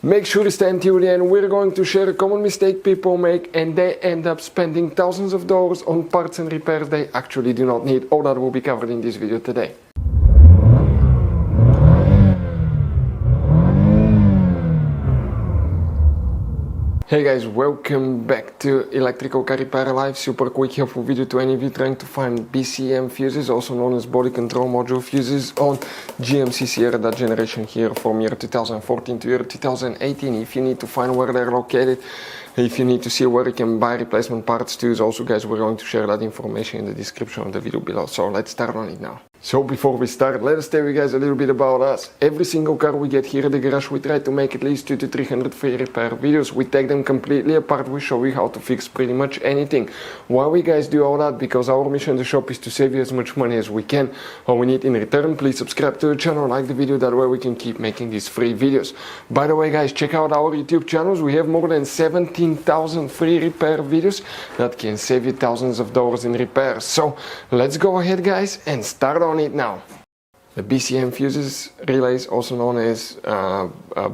Make sure to stay until the end. We're going to share a common mistake people make and they end up spending thousands of dollars on parts and repairs they actually do not need. All that will be covered in this video today. Hey guys, welcome back to Electrical Car Repair Live. Super quick helpful video to any of you trying to find BCM fuses, also known as body control module fuses on GMC Sierra, that generation here from year 2014 to year 2018. If you need to find where they're located, if you need to see where you can buy replacement parts too, also guys, we're going to share that information in the description of the video below. So let's start on it now. So before we start, let us tell you guys a little bit about us. Every single car we get here at the garage, we try to make at least 200 to 300 free repair videos. We take them completely apart, we show you how to fix pretty much anything. Why we guys do all that? Because our mission in the shop is to save you as much money as we can. All we need in return, please subscribe to the channel, like the video, that way we can keep making these free videos. By the way guys, check out our YouTube channels. We have more than 17,000 free repair videos that can save you thousands of dollars in repairs. So let's go ahead guys and start on it now. The BCM fuses, relays, also known as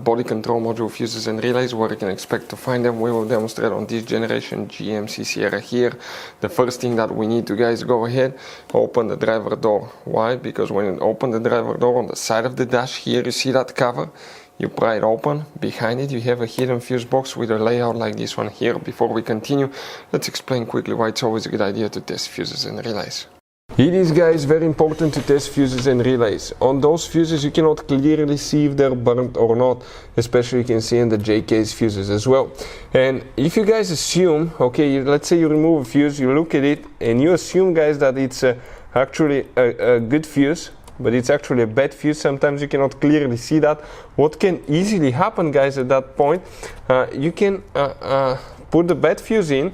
body control module fuses and relays, where you can expect to find them, we will demonstrate on this generation GMC Sierra here. The first thing that we need to guys, go ahead, open the driver door. Why? Because when you open the driver door on the side of the dash here, you see that cover, you pry it open. Behind it you have a hidden fuse box with a layout like this one here. Before we continue, let's explain quickly why it's always a good idea to test fuses and relays. It is guys very important to test fuses and relays. On those fuses you cannot clearly see if they're burnt or not, especially you can see in the JK's fuses as well. And if you guys assume, okay, let's say you remove a fuse, you look at it and you assume guys that it's actually a good fuse, but it's actually a bad fuse, sometimes you cannot clearly see that. What can easily happen guys at that point, you can put the bad fuse in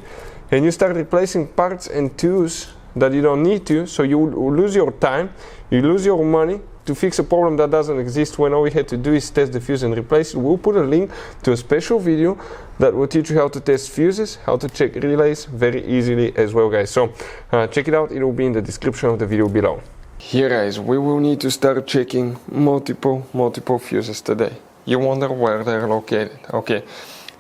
and you start replacing parts and tools that you don't need to, so you lose your time, you lose your money to fix a problem that doesn't exist, when all we had to do is test the fuse and replace it. We'll put a link to a special video that will teach you how to test fuses, how to check relays very easily as well guys. So check it out, it will be in the description of the video below. Here guys, we will need to start checking multiple fuses today. You wonder where they're located. Okay,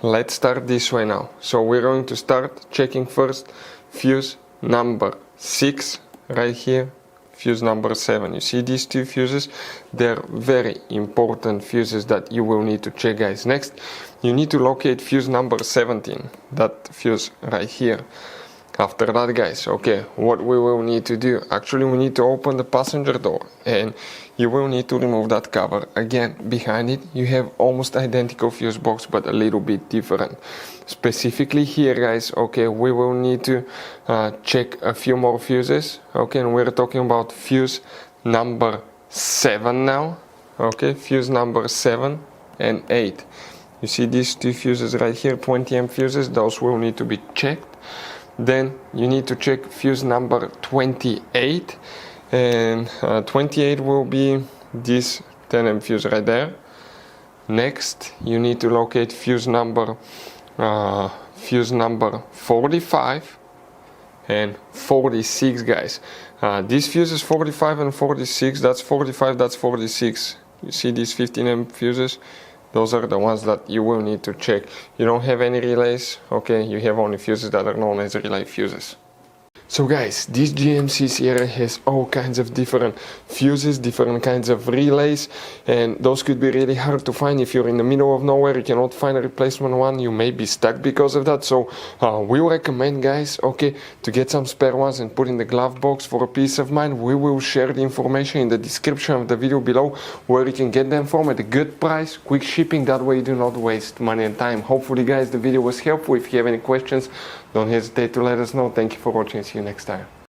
let's start this way now. So we're going to start checking first fuse number 6 right here, fuse number 7. You see these two fuses, they're very important fuses that you will need to check guys. Next you need to locate fuse number 17, that fuse right here. After that guys, okay, what we will need to do, actually we need to open the passenger door and you will need to remove that cover. Again, behind it you have almost identical fuse box but a little bit different. Specifically here guys, okay, we will need to check a few more fuses. Okay, and we're talking about fuse number 7 now. Okay, fuse number 7 and 8. You see these two fuses right here, 20 amp fuses, those will need to be checked. Then you need to check fuse number 28, and 28 will be this 10 amp fuse right there. Next you need to locate fuse number 45 and 46 guys. These fuses 45 and 46, that's 45, that's 46. You see these 15 amp fuses? Those are the ones that you will need to check. You don't have any relays, okay, you have only fuses that are known as relay fuses. So guys, this GMC Sierra has all kinds of different fuses, different kinds of relays, and those could be really hard to find. If you're in the middle of nowhere, you cannot find a replacement one, you may be stuck because of that. So we recommend guys, okay, to get some spare ones and put in the glove box for a peace of mind. We will share the information in the description of the video below where you can get them from at a good price, quick shipping, that way you do not waste money and time. Hopefully guys the video was helpful. If you have any questions, don't hesitate to let us know. Thank you for watching, see you next time.